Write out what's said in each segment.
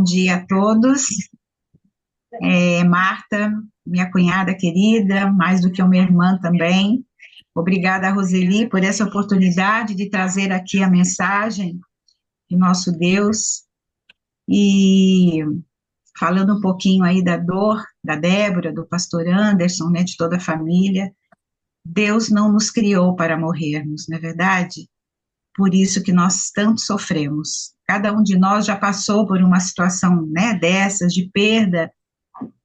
dia a todos. Marta, minha cunhada querida, mais do que uma irmã também. Obrigada, Roseli, por essa oportunidade de trazer aqui a mensagem do nosso Deus. E falando um pouquinho aí da dor da Débora, do pastor Anderson, né, de toda a família. Deus não nos criou para morrermos, não é verdade? Por isso que nós tanto sofremos. Cada um de nós já passou por uma situação, né, dessas, de perda,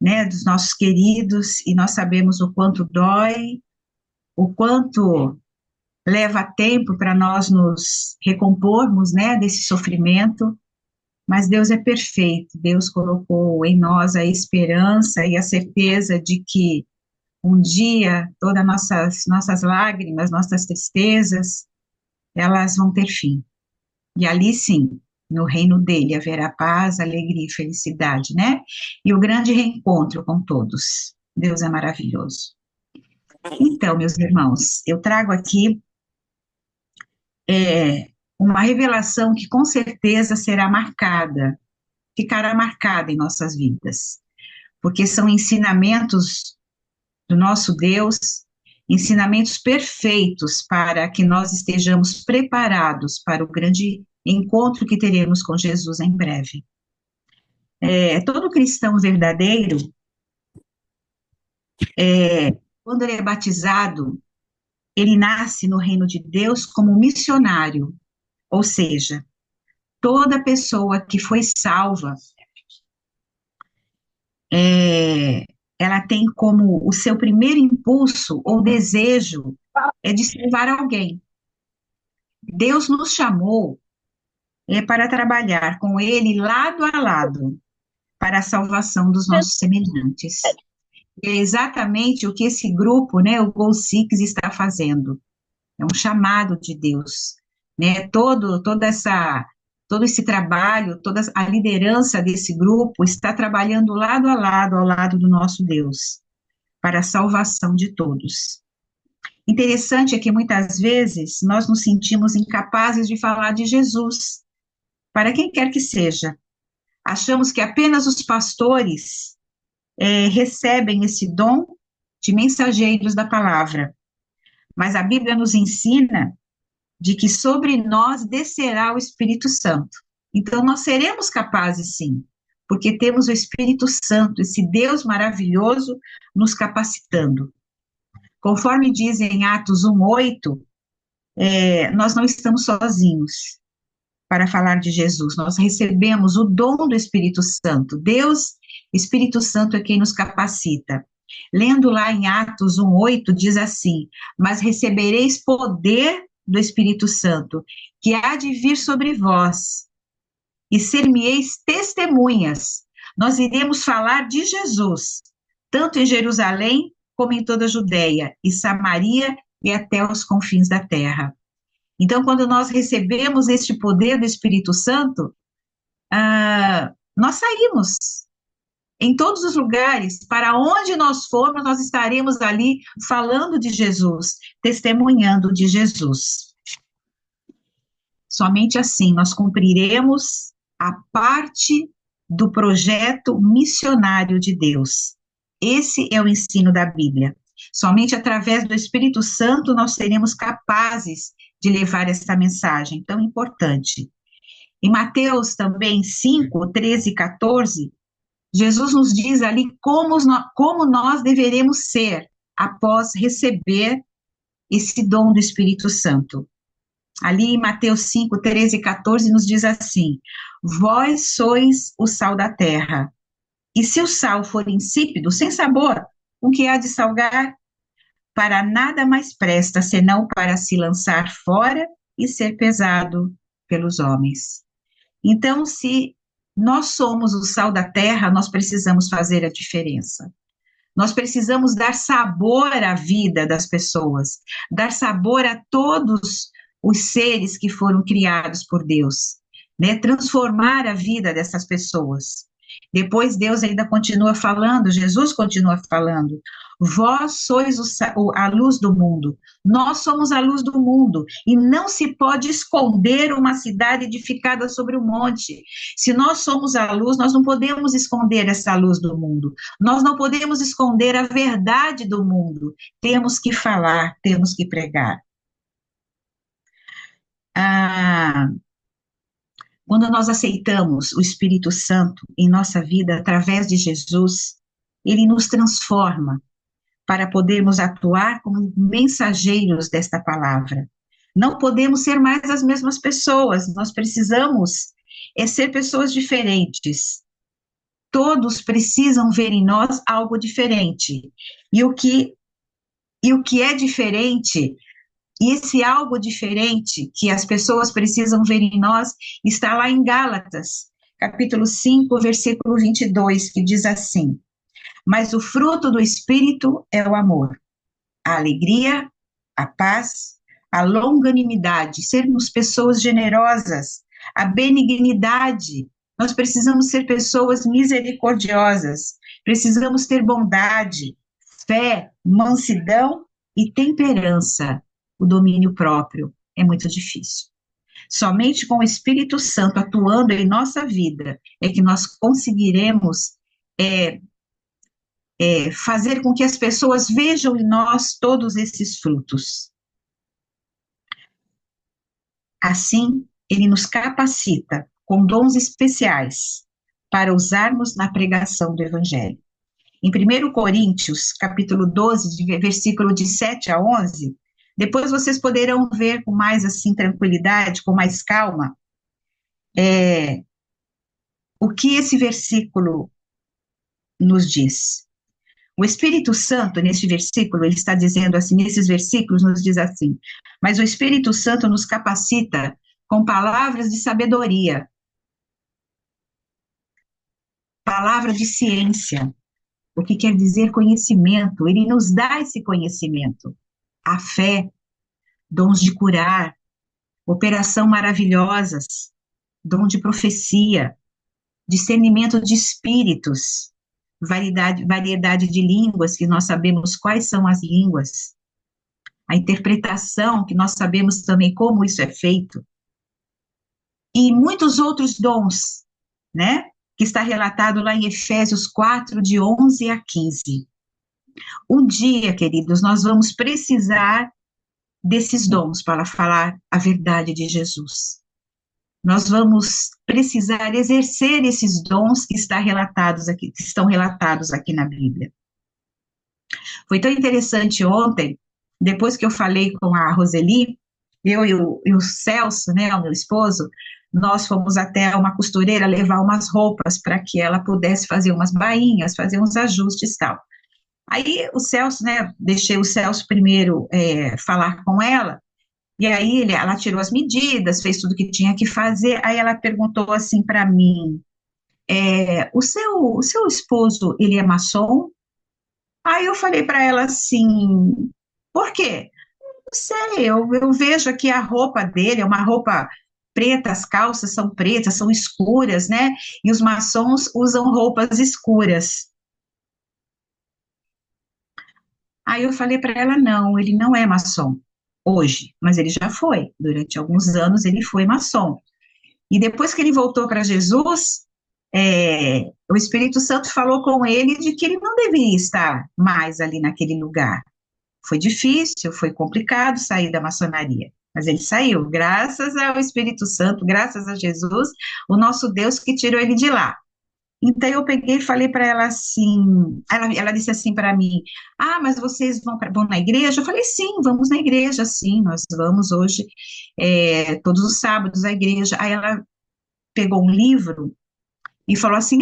né, dos nossos queridos, e nós sabemos o quanto dói, o quanto leva tempo para nós nos recompormos, né, desse sofrimento, mas Deus é perfeito. Deus colocou em nós a esperança e a certeza de que um dia todas nossas lágrimas, nossas tristezas, elas vão ter fim. E ali sim, no reino dele haverá paz, alegria e felicidade, né? E o grande reencontro com todos. Deus é maravilhoso. Então, meus irmãos, eu trago aqui uma revelação que com certeza será marcada, ficará marcada em nossas vidas, porque são ensinamentos do nosso Deus, ensinamentos perfeitos para que nós estejamos preparados para o grande encontro que teremos com Jesus em breve. Todo cristão verdadeiro, quando ele é batizado, ele nasce no reino de Deus como missionário, ou seja, toda pessoa que foi salva, ela tem como o seu primeiro impulso ou desejo de salvar alguém. Deus nos chamou para trabalhar com Ele lado a lado para a salvação dos nossos semelhantes. É exatamente o que esse grupo, né, o Goal Six, está fazendo. É um chamado de Deus, né? Todo esse trabalho, toda a liderança desse grupo está trabalhando lado a lado, ao lado do nosso Deus, para a salvação de todos. Interessante é que muitas vezes nós nos sentimos incapazes de falar de Jesus, para quem quer que seja. Achamos que apenas os pastores recebem esse dom de mensageiros da palavra, mas a Bíblia nos ensina de que sobre nós descerá o Espírito Santo. Então, nós seremos capazes, sim, porque temos o Espírito Santo, esse Deus maravilhoso, nos capacitando. Conforme diz em Atos 1:8, nós não estamos sozinhos para falar de Jesus, nós recebemos o dom do Espírito Santo. Deus, Espírito Santo, é quem nos capacita. Lendo lá em Atos 1:8, diz assim: mas recebereis poder do Espírito Santo, que há de vir sobre vós, e ser-me-eis testemunhas. Nós iremos falar de Jesus, tanto em Jerusalém, como em toda a Judéia, e Samaria, e até os confins da terra. Então, quando nós recebemos este poder do Espírito Santo, nós saímos em todos os lugares, para onde nós formos, nós estaremos ali falando de Jesus, testemunhando de Jesus. Somente assim nós cumpriremos a parte do projeto missionário de Deus. Esse é o ensino da Bíblia. Somente através do Espírito Santo nós seremos capazes de levar essa mensagem tão importante. Em Mateus também 5, 13 e 14, Jesus nos diz ali como nós deveremos ser após receber esse dom do Espírito Santo. Ali em Mateus 5, 13 e 14 nos diz assim: vós sois o sal da terra, e se o sal for insípido, sem sabor, com que há de salgar? Para nada mais presta, senão para se lançar fora e ser pesado pelos homens. Então, se nós somos o sal da terra, nós precisamos fazer a diferença. Nós precisamos dar sabor à vida das pessoas, dar sabor a todos os seres que foram criados por Deus, né? Transformar a vida dessas pessoas. Depois Deus ainda continua falando, Jesus continua falando, vós sois a luz do mundo, nós somos a luz do mundo, e não se pode esconder uma cidade edificada sobre o monte. Se nós somos a luz, nós não podemos esconder essa luz do mundo, nós não podemos esconder a verdade do mundo, temos que falar, temos que pregar. Ah, quando nós aceitamos o Espírito Santo em nossa vida através de Jesus, ele nos transforma para podermos atuar como mensageiros desta palavra. Não podemos ser mais as mesmas pessoas, nós precisamos ser pessoas diferentes. Todos precisam ver em nós algo diferente. E o que é diferente, e esse algo diferente que as pessoas precisam ver em nós, está lá em Gálatas, capítulo 5, versículo 22, que diz assim: mas o fruto do Espírito é o amor, a alegria, a paz, a longanimidade, sermos pessoas generosas, a benignidade. Nós precisamos ser pessoas misericordiosas, precisamos ter bondade, fé, mansidão e temperança. O domínio próprio é muito difícil. Somente com o Espírito Santo atuando em nossa vida é que nós conseguiremos fazer com que as pessoas vejam em nós todos esses frutos. Assim, ele nos capacita com dons especiais para usarmos na pregação do Evangelho. Em 1 Coríntios, capítulo 12, versículo de 7 a 11, depois vocês poderão ver com mais assim tranquilidade, com mais calma, o que esse versículo nos diz. O Espírito Santo, nesse versículo, ele está dizendo assim, nesses versículos nos diz assim: mas o Espírito Santo nos capacita com palavras de sabedoria, palavra de ciência, o que quer dizer conhecimento, ele nos dá esse conhecimento, a fé, dons de curar, operação maravilhosas, dom de profecia, discernimento de espíritos, variedade de línguas, que nós sabemos quais são as línguas, a interpretação, que nós sabemos também como isso é feito, e muitos outros dons, né, que está relatado lá em Efésios 4, de 11 a 15. Um dia, queridos, nós vamos precisar desses dons para falar a verdade de Jesus. Nós vamos precisar exercer esses dons que estão relatados aqui na Bíblia. Foi tão interessante ontem, depois que eu falei com a Roseli, eu e o Celso, né, o meu esposo, nós fomos até uma costureira levar umas roupas para que ela pudesse fazer umas bainhas, fazer uns ajustes e tal. Aí o Celso, né, deixei o Celso primeiro falar com ela, e aí ela tirou as medidas, fez tudo que tinha que fazer, aí ela perguntou assim para mim, o seu esposo, ele é maçom? Aí eu falei para ela assim, por quê? Não sei, eu vejo aqui a roupa dele, é uma roupa preta, as calças são pretas, são escuras, né? E os maçons usam roupas escuras. Aí eu falei para ela, não, ele não é maçom hoje, mas ele já foi. Durante alguns anos ele foi maçom. E depois que ele voltou para Jesus, o Espírito Santo falou com ele de que ele não deveria estar mais ali naquele lugar. Foi difícil, foi complicado sair da maçonaria, mas ele saiu, graças ao Espírito Santo, graças a Jesus, o nosso Deus que tirou ele de lá. Então eu peguei e falei para ela assim, ela disse assim para mim, mas vocês vão na igreja? Eu falei, sim, vamos na igreja, sim, nós vamos hoje, todos os sábados à igreja. Aí ela pegou um livro e falou assim,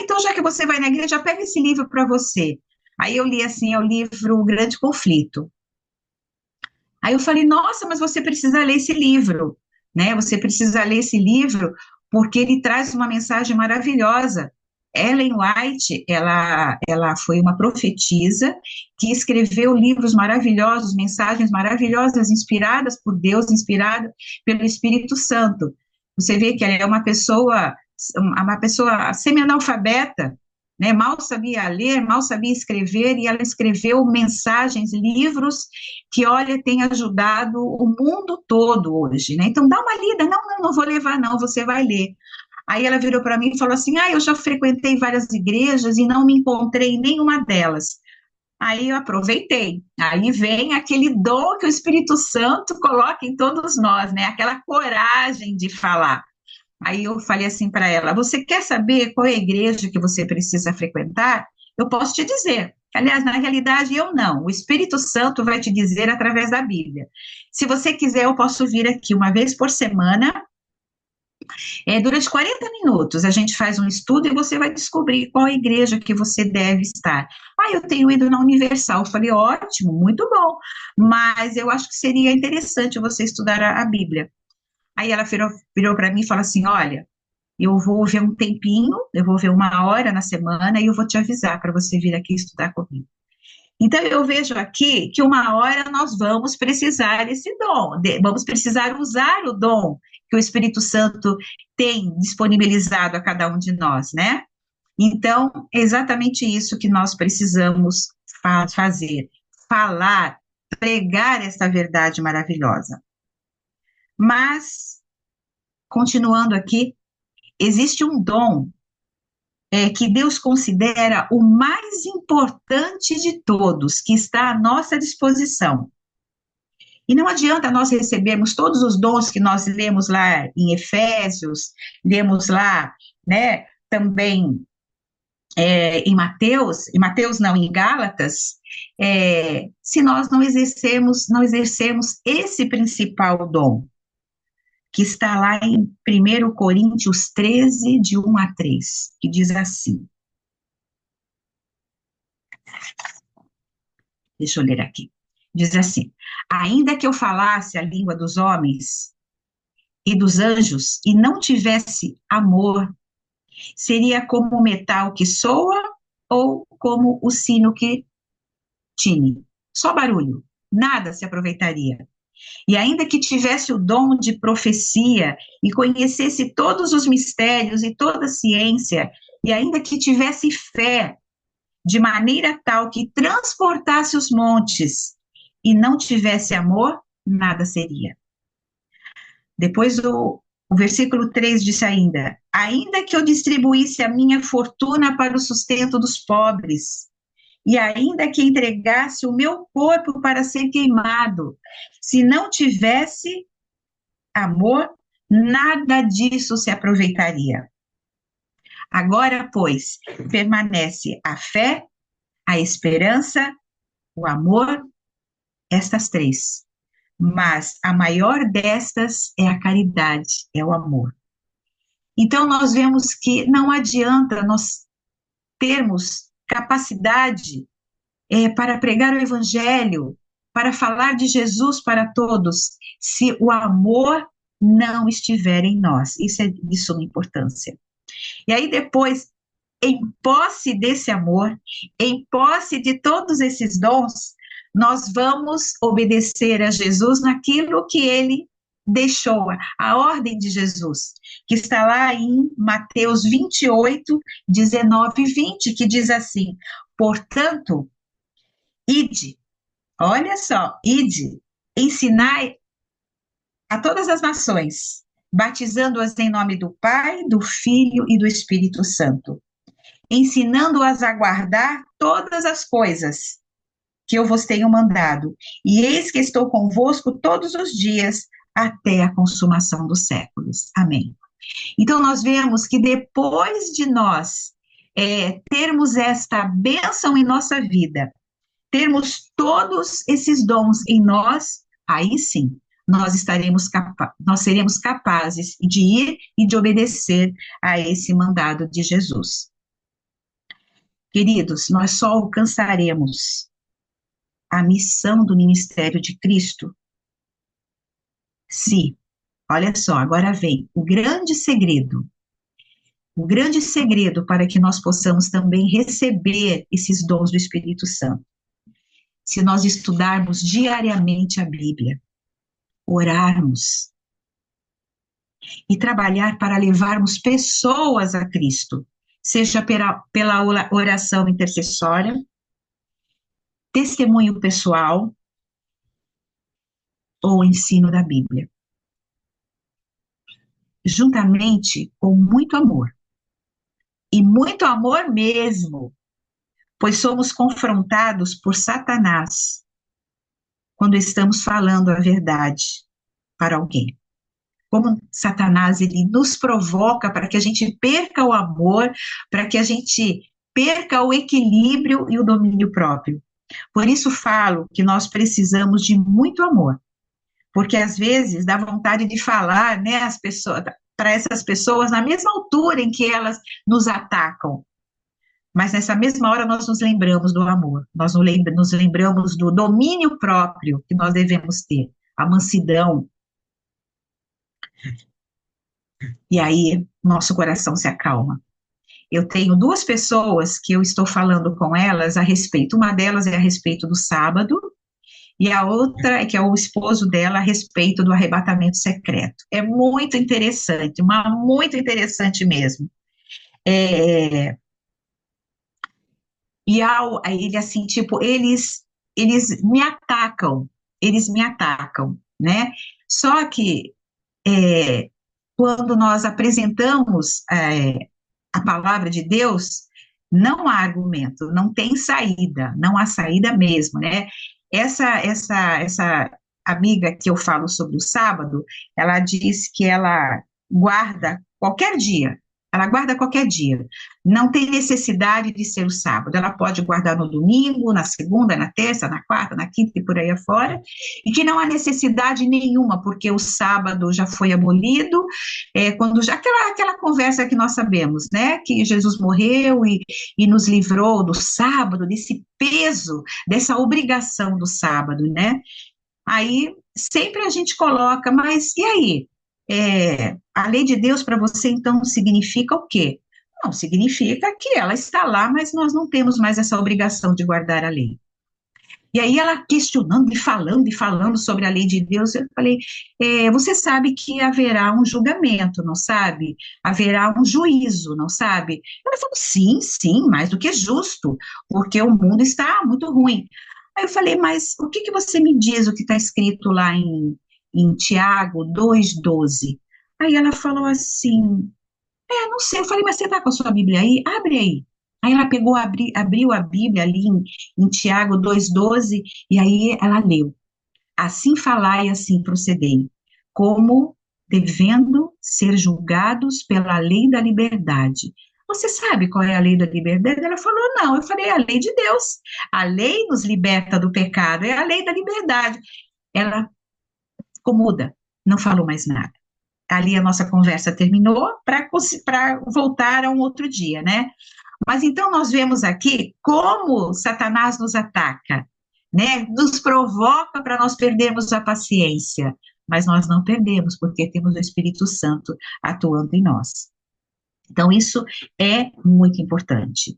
então já que você vai na igreja, pega esse livro para você. Aí eu li assim, é o livro O Grande Conflito. Aí eu falei, nossa, mas você precisa ler esse livro, né? Você precisa ler esse livro porque ele traz uma mensagem maravilhosa. Ellen White, ela foi uma profetisa que escreveu livros maravilhosos, mensagens maravilhosas, inspiradas por Deus, inspirada pelo Espírito Santo. Você vê que ela é uma pessoa uma pessoa semi-analfabeta, né, mal sabia ler, mal sabia escrever, e ela escreveu mensagens, livros, que, olha, tem ajudado o mundo todo hoje, né? Então, dá uma lida. Não, não, não vou levar, não, você vai ler. Aí ela virou para mim e falou assim: eu já frequentei várias igrejas e não me encontrei em nenhuma delas. Aí eu aproveitei. Aí vem aquele dom que o Espírito Santo coloca em todos nós, né? Aquela coragem de falar. Aí eu falei assim para ela: você quer saber qual é a igreja que você precisa frequentar? Eu posso te dizer. Aliás, na realidade, eu não. O Espírito Santo vai te dizer através da Bíblia. Se você quiser, eu posso vir aqui uma vez por semana. Durante 40 minutos, a gente faz um estudo e você vai descobrir qual igreja que você deve estar. Eu tenho ido na Universal. Eu falei: ótimo, muito bom, mas eu acho que seria interessante você estudar a Bíblia. Aí ela virou para mim e falou assim: olha, eu vou ver um tempinho, eu vou ver uma hora na semana e eu vou te avisar para você vir aqui estudar comigo. Então, eu vejo aqui que uma hora nós vamos precisar desse dom, vamos precisar usar o dom que o Espírito Santo tem disponibilizado a cada um de nós, né? Então, é exatamente isso que nós precisamos fazer, falar, pregar esta verdade maravilhosa. Mas, continuando aqui, existe um dom que Deus considera o mais importante de todos, que está à nossa disposição. E não adianta nós recebermos todos os dons que nós lemos lá em Efésios, lemos lá, né, também em Mateus não, em Gálatas, se nós não exercemos esse principal dom, que está lá em 1 Coríntios 13, de 1 a 3, que diz assim. Deixa eu ler aqui. Diz assim: ainda que eu falasse a língua dos homens e dos anjos e não tivesse amor, seria como o metal que soa ou como o sino que tine. Só barulho, nada se aproveitaria. E ainda que tivesse o dom de profecia e conhecesse todos os mistérios e toda a ciência, e ainda que tivesse fé de maneira tal que transportasse os montes e não tivesse amor, nada seria. Depois o versículo 3 disse ainda que eu distribuísse a minha fortuna para o sustento dos pobres, e ainda que entregasse o meu corpo para ser queimado, se não tivesse amor, nada disso se aproveitaria. Agora, pois, permanece a fé, a esperança, o amor, estas três. Mas a maior destas é a caridade, é o amor. Então, nós vemos que não adianta nós termos capacidade para pregar o evangelho, para falar de Jesus para todos, se o amor não estiver em nós. Isso é de suma importância. E aí depois, em posse desse amor, em posse de todos esses dons, nós vamos obedecer a Jesus naquilo que ele deixou, a ordem de Jesus, que está lá em Mateus 28, 19 e 20, que diz assim: portanto, ide, olha só, ide, ensinai a todas as nações, batizando-as em nome do Pai, do Filho e do Espírito Santo, ensinando-as a guardar todas as coisas que eu vos tenho mandado, e eis que estou convosco todos os dias, até a consumação dos séculos. Amém. Então, nós vemos que depois de nós termos esta bênção em nossa vida, termos todos esses dons em nós, aí sim, nós seremos capazes de ir e de obedecer a esse mandado de Jesus. Queridos, nós só alcançaremos a missão do ministério de Cristo se, olha só, agora vem o grande segredo para que nós possamos também receber esses dons do Espírito Santo. Se nós estudarmos diariamente a Bíblia, orarmos, e trabalhar para levarmos pessoas a Cristo, seja pela oração intercessória, testemunho pessoal ou ensino da Bíblia, juntamente com muito amor, e muito amor mesmo, pois somos confrontados por Satanás quando estamos falando a verdade para alguém. Como Satanás, ele nos provoca para que a gente perca o amor, para que a gente perca o equilíbrio e o domínio próprio. Por isso falo que nós precisamos de muito amor, porque às vezes dá vontade de falar, né, as pessoas, para essas pessoas na mesma altura em que elas nos atacam. Mas nessa mesma hora nós nos lembramos do amor, nós nos lembramos do domínio próprio que nós devemos ter, a mansidão. E aí nosso coração se acalma. Eu tenho duas pessoas que eu estou falando com elas a respeito. Uma delas é a respeito do sábado, e a outra, que é o esposo dela, a respeito do arrebatamento secreto. É muito interessante, muito interessante mesmo. E ele assim, tipo, eles me atacam, né? Só que é, quando nós apresentamos a palavra de Deus, não há argumento, não tem saída, não há saída mesmo, né? Essa amiga que eu falo sobre o sábado, ela diz que ela guarda qualquer dia, ela guarda qualquer dia, não tem necessidade de ser o sábado, ela pode guardar no domingo, na segunda, na terça, na quarta, na quinta e por aí afora, e que não há necessidade nenhuma, porque o sábado já foi abolido, quando já aquela conversa que nós sabemos, né, que Jesus morreu e nos livrou do sábado, desse peso, dessa obrigação do sábado, né? Aí sempre a gente coloca, mas e aí? A lei de Deus para você então significa o quê? Não, significa que ela está lá, mas nós não temos mais essa obrigação de guardar a lei. E aí ela questionando e falando sobre a lei de Deus, eu falei, você sabe que haverá um julgamento, não sabe? Haverá um juízo, não sabe? Ela falou, sim, sim, mais do que justo, porque o mundo está muito ruim. Aí eu falei, mas o que você me diz, o que está escrito lá em Tiago 2,12? Aí ela falou assim, não sei, eu falei, mas você está com a sua Bíblia aí? Abre aí. Aí ela pegou, abriu a Bíblia ali em Tiago 2,12, e aí ela leu. Assim falai e assim procedei, como devendo ser julgados pela lei da liberdade. Você sabe qual é a lei da liberdade? Ela falou, não. Eu falei, a lei de Deus. A lei nos liberta do pecado, é a lei da liberdade. Ela ficou muda, não falou mais nada. Ali a nossa conversa terminou para voltar a um outro dia, né? Mas então nós vemos aqui como Satanás nos ataca, né? Nos provoca para nós perdermos a paciência, mas nós não perdemos porque temos o Espírito Santo atuando em nós. Então isso é muito importante.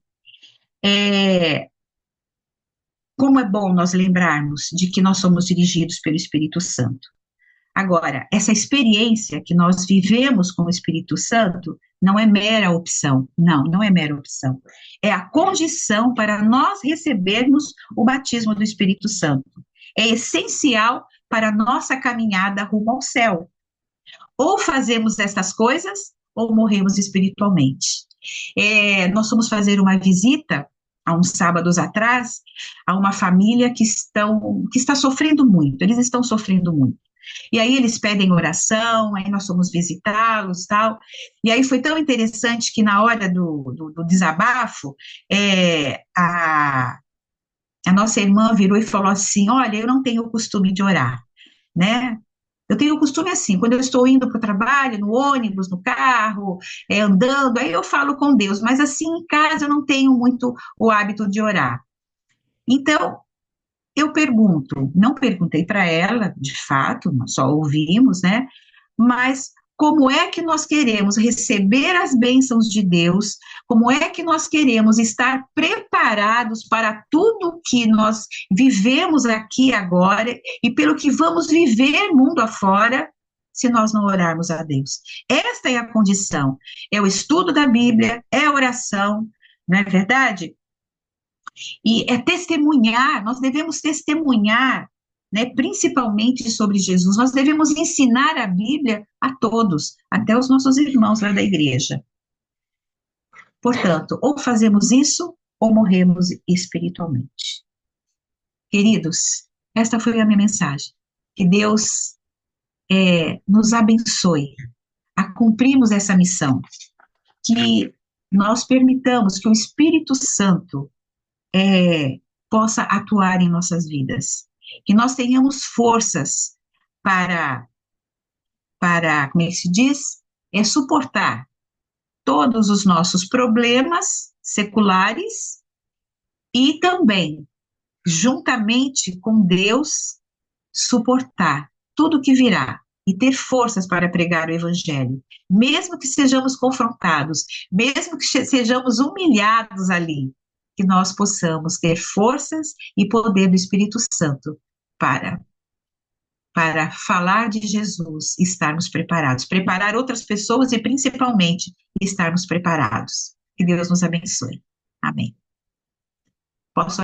Como é bom nós lembrarmos de que nós somos dirigidos pelo Espírito Santo. Agora, essa experiência que nós vivemos com o Espírito Santo não é mera opção, não é mera opção. É a condição para nós recebermos o batismo do Espírito Santo. É essencial para a nossa caminhada rumo ao céu. Ou fazemos estas coisas, ou morremos espiritualmente. Nós fomos fazer uma visita há uns sábados atrás a uma família que está sofrendo muito, eles estão sofrendo muito. E aí eles pedem oração, aí nós fomos visitá-los e tal. E aí foi tão interessante que na hora do desabafo, a nossa irmã virou e falou assim, olha, eu não tenho o costume de orar, né? Eu tenho o costume assim, quando eu estou indo para o trabalho, no ônibus, no carro, andando, aí eu falo com Deus, mas assim, em casa eu não tenho muito o hábito de orar. Então, eu não perguntei para ela, de fato, nós só ouvimos, né? Mas como é que nós queremos receber as bênçãos de Deus? Como é que nós queremos estar preparados para tudo que nós vivemos aqui agora e pelo que vamos viver mundo afora, se nós não orarmos a Deus. Esta é a condição. É o estudo da Bíblia, é a oração, não é verdade? E é testemunhar, nós devemos testemunhar, né, principalmente sobre Jesus. Nós devemos ensinar a Bíblia a todos, até os nossos irmãos lá da igreja. Portanto, ou fazemos isso, ou morremos espiritualmente. Queridos, esta foi a minha mensagem. Que Deus nos abençoe a cumprirmos essa missão. Que nós permitamos que o Espírito Santo possa atuar em nossas vidas. Que nós tenhamos forças como é que se diz? Suportar todos os nossos problemas seculares e também, juntamente com Deus, suportar tudo que virá e ter forças para pregar o Evangelho, mesmo que sejamos confrontados, mesmo que sejamos humilhados ali, que nós possamos ter forças e poder do Espírito Santo para falar de Jesus, estarmos preparados, preparar outras pessoas e principalmente estarmos preparados. Que Deus nos abençoe. Amém. Posso